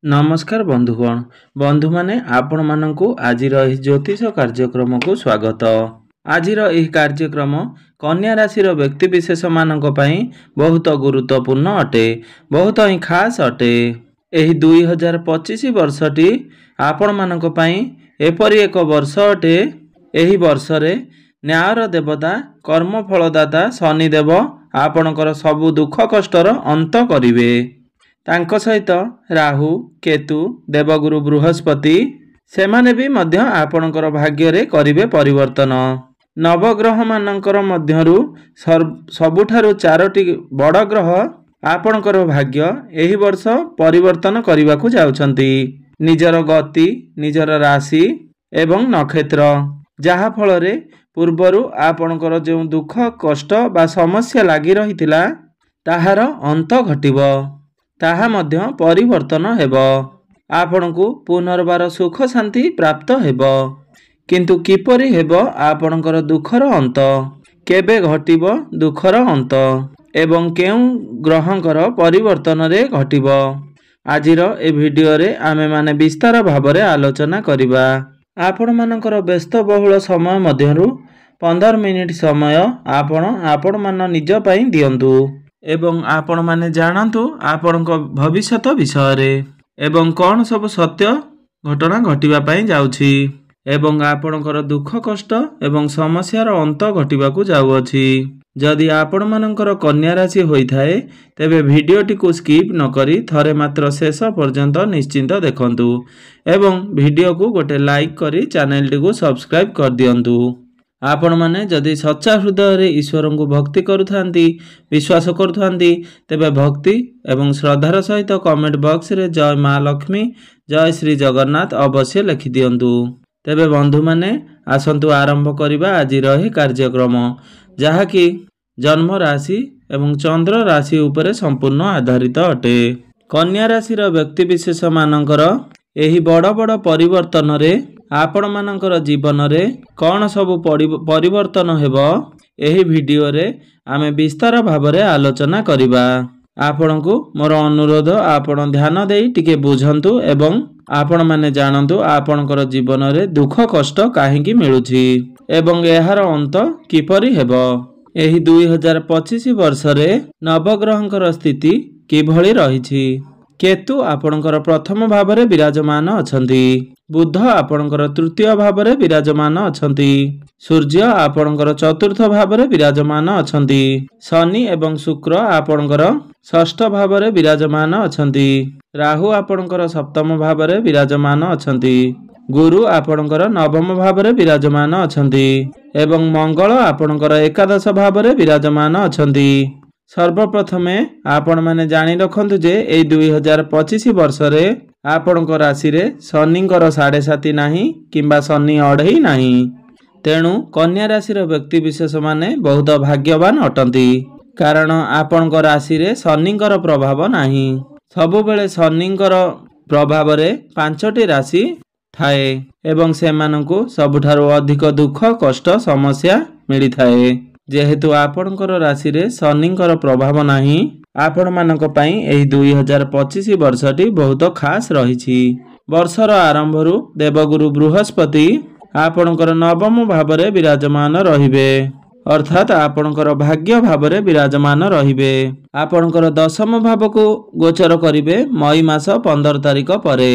नमस्कार बंधुगण बंधु माने आपण मानकु आजिर एही ज्योतिष कार्यक्रम को स्वागत। आजिर एही कार्यक्रम कन्या राशि व्यक्ति विशेष मानक पई बहुत गुरुत्वपूर्ण अटे, बहुत ही खास अटे। एही 2025 वर्षटी आपण मानक पई एपरि एक वर्ष अटे। एही वर्ष रे न्यायर देवता कर्म फलदाता शनिदेव आपणकर सबु दुख कष्टर अंत करिवे। तांको सहित राहु केतु देवगुरु बृहस्पति सेमाने भी मध्य आपणकर भाग्य रे करिवे परिवर्तन। नवग्रह मानकर मध्यरु सबुठारु चारोटी बड़ ग्रह आपणकर भाग्य एही वर्ष परिवर्तन करिवाकु जाउछंती। निजर गति निजर राशि एवं नक्षत्र जहा फल रे पूर्वरु आपणकर जो दुख कष्ट बा समस्या लागि रहितिला ताहार अंत घटिबो, ताहा मध्य परिवर्तन हेब। आपनकु पुनर्बार सुख शांति प्राप्त हेब। किंतु किपरि हेब आपनकर दुखर अंत, केबे घटिब दुखर अंत एवं केउ ग्रहंकर परिवर्तन रे घटिब, आजिर ए वीडियो रे आमे माने विस्तार भाबरे आलोचना करिबा। आपण मानकर व्यस्त बहुल समय मध्यरु 15 मिनिट समय आपण मान निज पई दियंतु एवं आपण माने जानतु आपण भविष्यत विषय रे एवं कौन सब सत्य घटना घटिबा पई जाउछि एवं आपणकर दुख कष्ट एवं समस्यार अंत घटिबाकू जाउअछि। जदि आपण मानकर कन्या राशि होइथाए तेबे भिडियोटी को स्किप न करी थरे मात्र शेष पर्यंत निश्चिंत देखंतु एवं भिडियो को गोटे लाइक करी चैनल टी को सब्सक्राइब कर दियंतु। आपण माने जदि सच्चा हृदय रे ईश्वर को भक्ति करुथांती विश्वास करुथांती तेबे भक्ति एवं श्रद्धार सहित कमेंट बॉक्स रे जय माँ लक्ष्मी जय श्री जगन्नाथ अवश्य लिखि दियंतु। तेबे बंधु माने आसंतु आरंभ करिबा आज रही कार्यक्रम जहा कि जन्म राशि एवं चंद्र राशि उपरे संपूर्ण आधारित अटे। कन्या राशि व्यक्ति विशेष मानकर एही बड़ बड़ परिवर्तन रे आपण मानकर जीवन रे कौन सब परिवर्तन हेब एही वीडियो रे आमे विस्तार भाबरे आलोचना करिबा। आपनकु मोर अनुरोध आपण ध्यान देई टिके बुझंतु एवं आपण माने जानंतु आपनकर जीवन रे दुख कष्ट काहेकि मिलुछि एवं एहार अंत किपरि हेब। एही 2025 वर्ष रे नवग्रहंकर स्थिति किभଳି रहिछि। केतु आपणकर प्रथम भावरे विराजमान अछंती, बुध आपणकर तृतीय भावरे विराजमान अछंती, सूर्य आपणकर चतुर्थ भावरे विराजमान अछंती, शनि एवं शुक्र आपणकर षष्ठ भावरे विराजमान अछंती, राहु आपणकर सप्तम भावरे विराजमान अछंती, गुरु आपणकर नवम भावरे विराजमान अछंती एवं मंगल आपणकर एकादश भावरे विराजमान अछंती। सर्वप्रथमे आपण माने जानी रखंतु जे ए 2025 वर्ष रे आपणक राशि रे शनिंकर 7.5 नाही किंबा शनि अढ़ई नाही। तेणु कन्या राशि व्यक्ति विशेष माने बहुत भाग्यवान अटंती कारण आपणक राशि रे शनिंकर प्रभाव नाही। सबु बेले शनिंकर प्रभाव रे 5टी राशि थाए एवं सेमानकु सबुठारु अधिक दुख कष्ट समस्या मिली थाए। जेहेतु आपणकर राशि रे शनिंकर प्रभाव नाही आपण मानक पई एही 2025 वर्षटी बहुत खास रहिछि। वर्षर आरंभरु देवगुरु बृहस्पति आपणकर नवम भावरे विराजमान रहिबे अर्थात आपणकर भाग्य भावरे विराजमान रहिबे। आपणकर दशम भाव को गोचर करिवे मई मास 15 तारिख परे।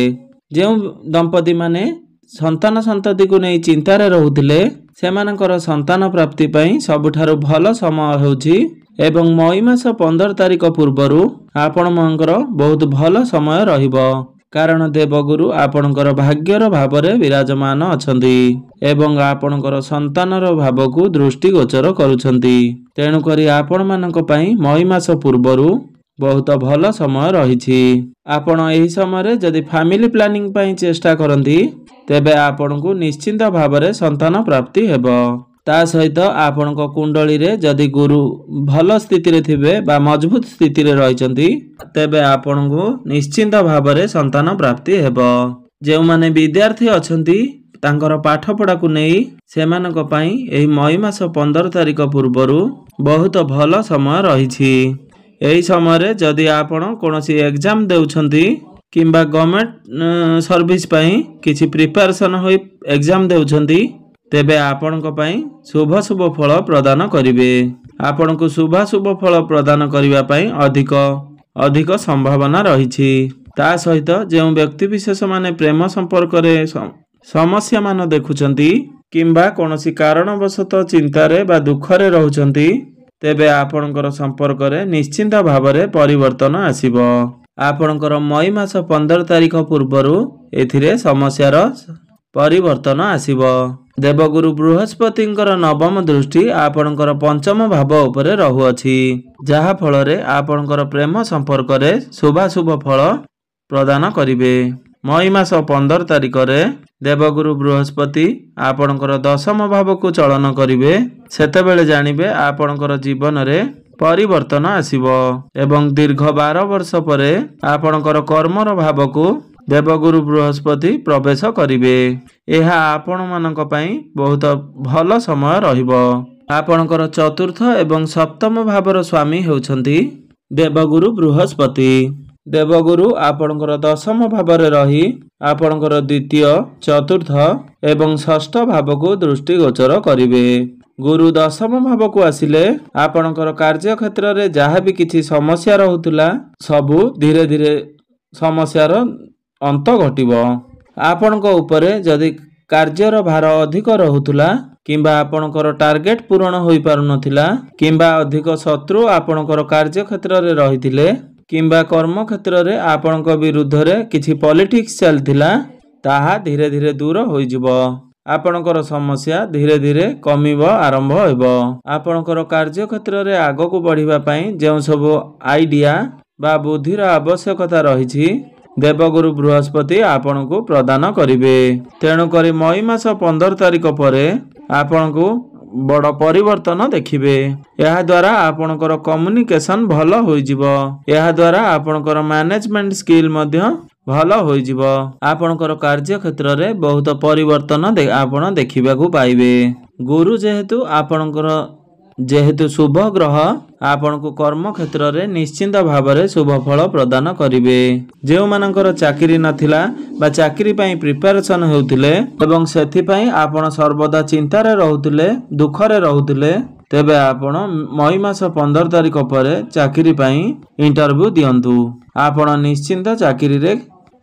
जेउ दंपति माने संतान संतति को नहीं चिंतार रहुथिले सेमानकर संतान प्राप्ति पई सबुठारु भल समय होउछि एवं मई मास 15 तारिख पूर्वरु आपण मानकर बहुत भल समय रहिबो कारण देवगुरु आपणकर भाग्यर भावरे विराजमान अछंती एवं आपणकर संतानर भाव को दृष्टि गोचर करूछंती। तेणु करी आपण मानक पई मई मास पूर्वरु बहुत भल समय रहिछि। आपण एही समय रे जदि फैमिली प्लानिंग पई चेष्टा करंती तेबे आपनकु निश्चिंत भावरे संतान प्राप्ति हेबो। ता सहित आपनक कुंडली रे जदि गुरु भल स्थिति रे थिबे बा मजबूत स्थिति रे रहिचंती तेबे आपनकु निश्चिंत भावरे संतान प्राप्ति हेबो। जेउ माने विद्यार्थी अछंती तांकर पाठ पढ़ा को नेई सेमानक पई एही मई मास 15 तारिख पूर्वरु बहुत भल समय रहिछि। एही समय रे जदि आपण कोनोसी एग्जाम देउछंती किंबा गवर्नमेंट सर्विस पई किछि प्रिपरेशन होई एग्जाम देउछंती तेबे आपणक पई शुभ शुभ फल प्रदान करिवे। आपणक शुभ शुभ फल प्रदान करिवा पई अधिक संभावना रहिछि। ता सहित जो व्यक्ति विशेष माने प्रेम संपर्क रे समस्या मान देखुछंती किंबा कोनोसी कारणवशत चिंतारे बा दुखरे रहउछंती तेबे आपणकर संपर्क रे निश्चिंत भावरे परिवर्तन आसीबो। आपणकर मई मास 15 तारिख पूर्वरु एथिरे समस्यार परिवर्तन आसीबो। देवगुरु बृहस्पतिंकर नवम दृष्टि आपणकर पंचम भाव उपरे रहुअछि, जहा फलरे आपणकर प्रेम संपर्क रे शुभ फल प्रदान करिवे। मई मास 15 तारिख रे देवगुरु बृहस्पति आपणकर दशम भाव को चलन करिवे। सेतेबेले जानिबे आपणकर जीवन रे परिवर्तन आसीबो एवं दीर्घ 12 वर्ष परे आपणकर कर्मर भाव को देवगुरु बृहस्पति प्रवेश करिवे। एहा आपण मानक पई बहुत भल समय रहिबो। आपणकर चतुर्थ एवं सप्तम भावर स्वामी हेउछंती देवगुरु बृहस्पति। देवगुरु आपणकर दशम भावरे रही आपणकर द्वितीय, चतुर्थ एवं षष्ठ भाव को दृष्टि गोचर करिवे। गुरु दशम भाव को आसिले आपणकर कार्य क्षेत्र रे जहाँ भी किछि समस्या रहुतुला सबु धीरे धीरे समस्यार अंत घटिबो। आपणक उपरे जदि कार्यर भार अधिक रहुतुला किंबा आपणकर टार्गेट पूर्ण होई पारु नथिला किंबा अधिक शत्रु आपणकर कार्य क्षेत्र रे रहिथिले किंबा कर्म क्षेत्र रे आपणक विरुद्ध रे किछि पॉलिटिक्स चलथिला ताहा धीरे धीरे दूर होई जिवो। आपणकर समस्या धीरे धीरे कमिबो आरंभ होइबो। आपणकर कार्य क्षेत्र रे आगो को बढ़िबा पई जेउ सब आइडिया बा बुद्धिर आवश्यकता रहिछि देवगुरु बृहस्पति आपणको प्रदान करिवे। तेणु करी मई मास 15 तारिख परे आपणको बड़ परिवर्तन देखिबे। यह द्वारा आपणकर कम्युनिकेशन भल होई जिवो। यह द्वारा आपणकर मैनेजमेंट स्किल मध्य भल होई जिवो। आपणकर कार्य क्षेत्र रे बहुत परिवर्तन आपण देखिबाकू पाइबे। गुरु जेहेतु शुभ ग्रह आपणको कर्म क्षेत्र रे निश्चिंत भावरे शुभ फल प्रदान करिवे। जेउ मानकर चाकरी नथिला बा चाकरी पई प्रिपरेशन हेउथिले एवं सेथि पई आपण सर्वदा चिंता रे रहुथिले दुख रे रहुथिले तेबे आपण मई मास 15 तारिख परे चाकरी पई इंटरव्यू दियंतु। आपण निश्चिंत चाकरी रे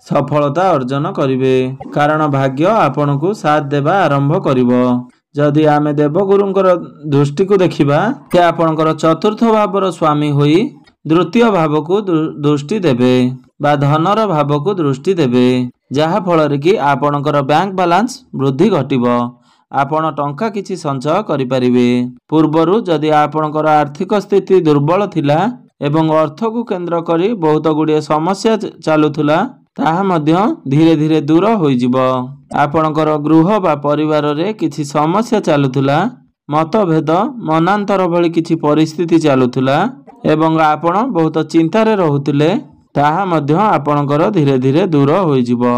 सफलता अर्जन करिवे कारण भाग्य आपणको साथ देबा आरंभ करिवो। जदि आमे देवगुरुंकर दृष्टि को देखिबा ते आपणकर चतुर्थ भावर स्वामी होई द्वितीय भाव को दृष्टि देबे बा धनर भाव को दृष्टि देबे, जहा फल रे कि आपणकर बैंक बैलेंस वृद्धि घटिबो। आपण टंका किछि संचय करि परिबे। पूर्वरु जदि आपणकर आर्थिक स्थिति दुर्बल थिला एवं अर्थ को केंद्र करी बहुत गुडिये समस्या चालुथुला ताहा मध्य धीरे धीरे दूर होई जिवो। आपणकर गृह बा परिवार रे किछि समस्या चालुथुला मतभेद मनांतर भली किछि परिस्थिति चालुथुला एवं आपण बहुत चिंता रे रहुथिले ताहा मध्य आपणकर धीरे धीरे दूर होई जिवो।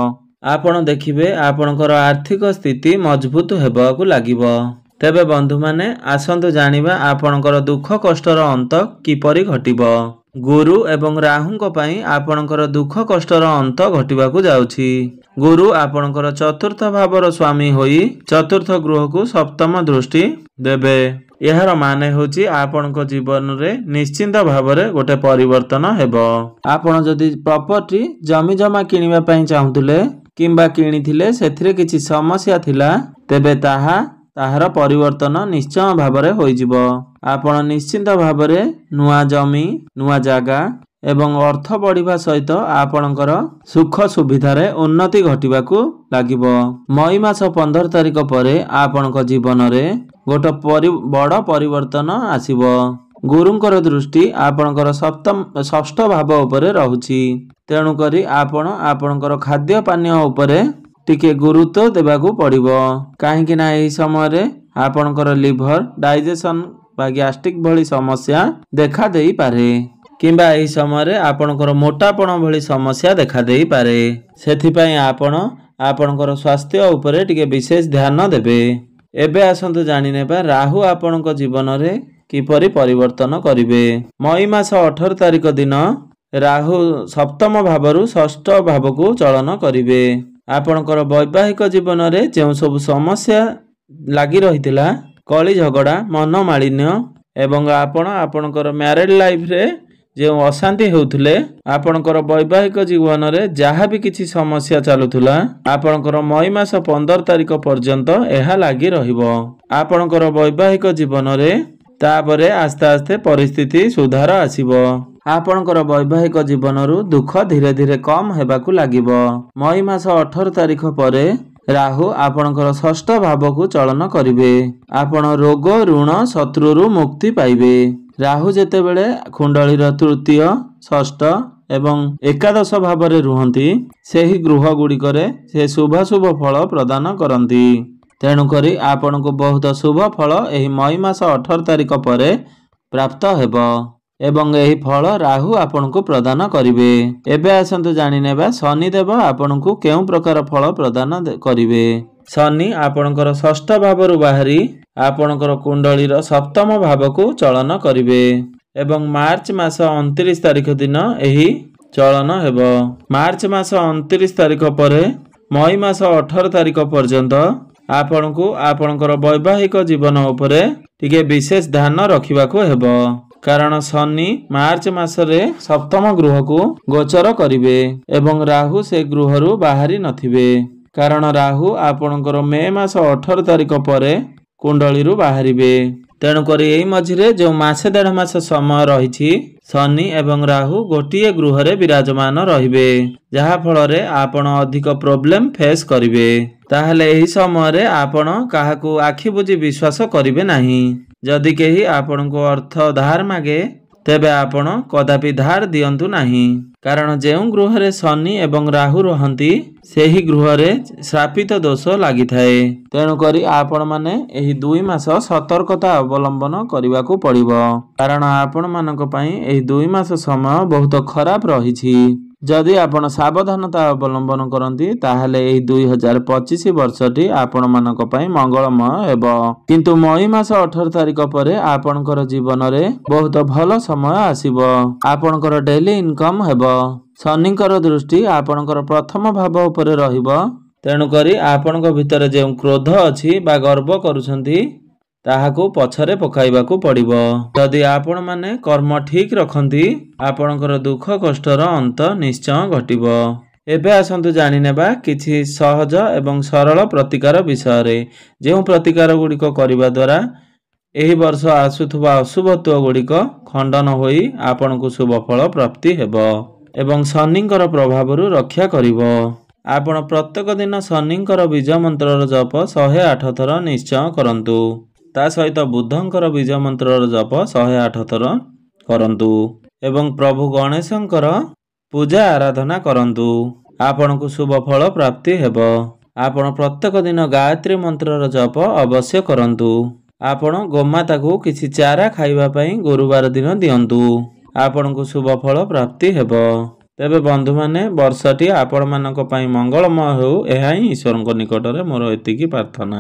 आपण देखिबे आपणकर आर्थिक स्थिति मजबूत हेबाकू लागिबो। तेबे बंधु माने आसंतु जानिबा आपणकर दुख कष्टर अंत किपरि घटिबो। गुरु एवं राहुंको पई आपणकर दुख कष्टर अंत घटिबाकू जाउछि। गुरु आपणकर चतुर्थ भावर स्वामी होई चतुर्थ गृह को सप्तम दृष्टि देबे। एहार माने होछि आपणको जीवन रे निश्चिंत भावरे गोटे परिवर्तन हेबो। आपण जदि प्रॉपर्टी जमी जमा किनिबा पई चाहुतले किंबा किनिथिले सेथिरे किछि समस्या थिला तेबे ताहार परिवर्तन निश्चय भावरे होई जिवो। आपण निश्चिंत भावरे नुआ जमी नुआ जागा एवं अर्थ बढ़िबा सहित आपणकर सुख सुविधारे उन्नति घटिबाकू लागिबो। मई मास 15 तारिख परे आपणक जीवन रे गोटे बड़ परिवर्तन आसीबो। गुरुंकर दृष्टि आपणकर षष्ठ भाव उपरे रहुछि। तेणु करी आपणकर खाद्य पानीय उपरे टिके गुरुत्व देबाकू पड़िबो। काहेकि ना एही समय रे आपणकर लिवर डाइजेशन बा गैस्ट्रिक भली समस्या देखा देई पारे किंबा एही समय रे आपणकर मोटापण भली समस्या देखा देई पारे। सेथि पई आपणकर स्वास्थ्य उपरे टिके विशेष ध्यान देबे। एबे आसंतु जानि नेबा राहु आपणक जीवन रे किपरि परिवर्तन करिवे। मई मास 18 तारिख दिन ରାହୁ ସପ୍ତମ ଭାବରୁ ଷଷ୍ଠ ଭାବକୁ ଚଳନ କରିବେ। ଆପଣଙ୍କର ବୈବାହିକ ଜୀବନରେ ଯେଉଁ ସବୁ ସମସ୍ୟା ଲାଗି ରହିଥିଲା, କଳି ଝଗଡ଼ା, ମନମାଳିନ୍ୟ ଏବଂ ଆପଣଙ୍କର ମ୍ୟାରେଡ୍ ଲାଇଫରେ ଯେଉଁ ଅଶାନ୍ତି ହେଉଥିଲେ, ଆପଣଙ୍କର ବୈବାହିକ ଜୀବନରେ ଯାହା ବି କିଛି ସମସ୍ୟା ଚାଲୁଥିଲା, ଆପଣଙ୍କର ମଇ ମାସ 15 ତାରିଖ ପର୍ଯ୍ୟନ୍ତ ଏହା ଲାଗି ରହିବ। ଆପଣଙ୍କର ବୈବାହିକ ଜୀବନରେ ତାପରେ ଆସ୍ତେ ଆସ୍ତେ ପରିସ୍ଥିତି ସୁଧାର ଆସିବ। ଆପଣଙ୍କର ବୈବାହିକ ଜୀବନରୁ ଦୁଃଖ ଧୀରେ ଧୀରେ କମ୍ ହେବାକୁ ଲାଗିବ। ମଇ ମାସ 18 ତାରିଖ ପରେ ରାହୁ ଆପଣଙ୍କର ଷଷ୍ଠ ଭାବକୁ ଚଳନ କରିବେ। ଆପଣ ରୋଗ, ଋଣ, ଶତ୍ରୁରୁ ମୁକ୍ତି ପାଇବେ। ରାହୁ ଯେତେବେଳେ କୁଣ୍ଡଳୀର ତୃତୀୟ, ଷଷ୍ଠ ଏବଂ ଏକାଦଶ ଭାବରେ ରୁହନ୍ତି, ସେହି ଗୃହ ଗୁଡ଼ିକରେ ସେ ଶୁଭାଶୁଭ ଫଳ ପ୍ରଦାନ କରନ୍ତି। ତେଣୁକରି ଆପଣଙ୍କୁ ବହୁତ ଶୁଭ ଫଳ ଏହି ମଇ ମାସ 18 ତାରିଖ ପରେ ପ୍ରାପ୍ତ ହେବ ଏବଂ ଏହି ଫଳ ରାହୁ ଆପଣଙ୍କୁ ପ୍ରଦାନ କରିବେ। ଏବେ ଆସନ୍ତୁ ଜାଣିନେବା ଶନିଦେବ ଆପଣଙ୍କୁ କେଉଁ ପ୍ରକାର ଫଳ ପ୍ରଦାନ କରିବେ। ଶନି ଆପଣଙ୍କର ଷଷ୍ଠ ଭାବରୁ ବାହାରି ଆପଣଙ୍କର କୁଣ୍ଡଳୀର ସପ୍ତମ ଭାବକୁ ଚଳନ କରିବେ ଏବଂ ମାର୍ଚ୍ଚ ମାସ 29 ତାରିଖ ଦିନ ଏହି ଚଳନ ହେବ। ମାର୍ଚ୍ଚ ମାସ 29 ତାରିଖ ପରେ ମଇ ମାସ 18 ତାରିଖ ପର୍ଯ୍ୟନ୍ତ ଆପଣଙ୍କୁ ଆପଣଙ୍କର ବୈବାହିକ ଜୀବନ ଉପରେ ଟିକେ ବିଶେଷ ଧ୍ୟାନ ରଖିବାକୁ ହେବ। କାରଣ ଶନି ମାର୍ଚ୍ଚ ମାସରେ ସପ୍ତମ ଗୃହକୁ ଗୋଚର କରିବେ ଏବଂ ରାହୁ ସେ ଗୃହରୁ ବାହାରି ନଥିବେ। କାରଣ ରାହୁ ଆପଣଙ୍କର ମେ ମାସ 18 ତାରିଖ ପରେ କୁଣ୍ଡଳୀରୁ ବାହାରିବେ। ତେଣୁକରି ଏହି ମଝିରେ ଯେଉଁ ମାସେ 1.5 ମାସ ସମୟ ରହିଛି, ଶନି ଏବଂ ରାହୁ ଗୋଟିଏ ଗୃହରେ ବିରାଜମାନ ରହିବେ, ଯାହା ଫଳରେ ଆପଣ ଅଧିକ ପ୍ରୋବ୍ଲେମ ଫେସ୍ କରିବେ। ତାହେଲେ ଏହି ସମୟରେ ଆପଣ କାହାକୁ ଆଖି ବୁଜି ବିଶ୍ୱାସ କରିବେ ନାହିଁ। ଯଦି କେହି ଆପଣଙ୍କୁ ଅର୍ଥ ଧାର ମାଗେ, ତେବେ ଆପଣ କଦାପି ଧାର ଦିଅନ୍ତୁ ନାହିଁ। କାରଣ ଯେଉଁ ଗୃହରେ ଶନି ଏବଂ ରାହୁ ରହନ୍ତି, ସେହି ଗୃହରେ ଶ୍ରାପିତ ଦୋଷ ଲାଗିଥାଏ। ତେଣୁକରି ଆପଣମାନେ ଏହି 2 ମାସ ସତର୍କତା ଅବଲମ୍ବନ କରିବାକୁ ପଡ଼ିବ। କାରଣ ଆପଣମାନଙ୍କ ପାଇଁ ଏହି 2 ମାସ ସମୟ ବହୁତ ଖରାପ ରହିଛି। ଯଦି ଆପଣ ସାବଧାନତା ଅବଲମ୍ବନ କରନ୍ତି, ତାହେଲେ ଏହି 2025 ବର୍ଷଟି ଆପଣମାନଙ୍କ ପାଇଁ ମଙ୍ଗଳମୟ ହେବ। କିନ୍ତୁ ମଇ ମାସ 18 ତାରିଖ ପରେ ଆପଣଙ୍କର ଜୀବନରେ ବହୁତ ଭଲ ସମୟ ଆସିବ। ଆପଣଙ୍କର ଡେଲି ଇନକମ୍ ହେବ। ଶନିଙ୍କର ଦୃଷ୍ଟି ଆପଣଙ୍କର ପ୍ରଥମ ଭାବ ଉପରେ ରହିବ। ତେଣୁକରି ଆପଣଙ୍କ ଭିତରେ ଯେଉଁ କ୍ରୋଧ ଅଛି ବା ଗର୍ବ କରୁଛନ୍ତି, ତାହାକୁ ପଛରେ ପକାଇବାକୁ ପଡ଼ିବ। ଯଦି ଆପଣମାନେ କର୍ମ ଠିକ୍ ରଖନ୍ତି, ଆପଣଙ୍କର ଦୁଃଖ କଷ୍ଟର ଅନ୍ତ ନିଶ୍ଚୟ ଘଟିବ। ଏବେ ଆସନ୍ତୁ ଜାଣିନେବା କିଛି ସହଜ ଏବଂ ସରଳ ପ୍ରତିକାର ବିଷୟରେ। ଯେଉଁ ପ୍ରତିକାର ଗୁଡ଼ିକ କରିବା ଦ୍ୱାରା ଏହି ବର୍ଷ ଆସୁଥିବା ଅଶୁଭତ୍ୱ ଗୁଡ଼ିକ ଖଣ୍ଡନ ହୋଇ ଆପଣଙ୍କୁ ଶୁଭ ଫଳ ପ୍ରାପ୍ତି ହେବ ଏବଂ ଶନିଙ୍କର ପ୍ରଭାବରୁ ରକ୍ଷା କରିବ। ଆପଣ ପ୍ରତ୍ୟେକ ଦିନ ଶନିଙ୍କର ବୀଜ ମନ୍ତ୍ରର ଜପ 108 ଥର ନିଶ୍ଚୟ କରନ୍ତୁ। ତା ସହିତ ବୁଦ୍ଧଙ୍କର ବୀଜ ମନ୍ତ୍ରର ଜପ 108 ଥର କରନ୍ତୁ ଏବଂ ପ୍ରଭୁ ଗଣେଶଙ୍କର ପୂଜା ଆରାଧନା କରନ୍ତୁ। ଆପଣଙ୍କୁ ଶୁଭ ଫଳ ପ୍ରାପ୍ତି ହେବ। ଆପଣ ପ୍ରତ୍ୟେକ ଦିନ ଗାୟତ୍ରୀ ମନ୍ତ୍ରର ଜପ ଅବଶ୍ୟ କରନ୍ତୁ। ଆପଣ ଗୋମାତାକୁ କିଛି ଚାରା ଖାଇବା ପାଇଁ ଗୁରୁବାର ଦିନ ଦିଅନ୍ତୁ। ଆପଣଙ୍କୁ ଶୁଭ ଫଳ ପ୍ରାପ୍ତି ହେବ। ତେବେ ବନ୍ଧୁମାନେ, ବର୍ଷଟି ଆପଣମାନଙ୍କ ପାଇଁ ମଙ୍ଗଳମୟ ହେଉ, ଏହା ହିଁ ଈଶ୍ୱରଙ୍କ ନିକଟରେ ମୋର ଏତିକି ପ୍ରାର୍ଥନା।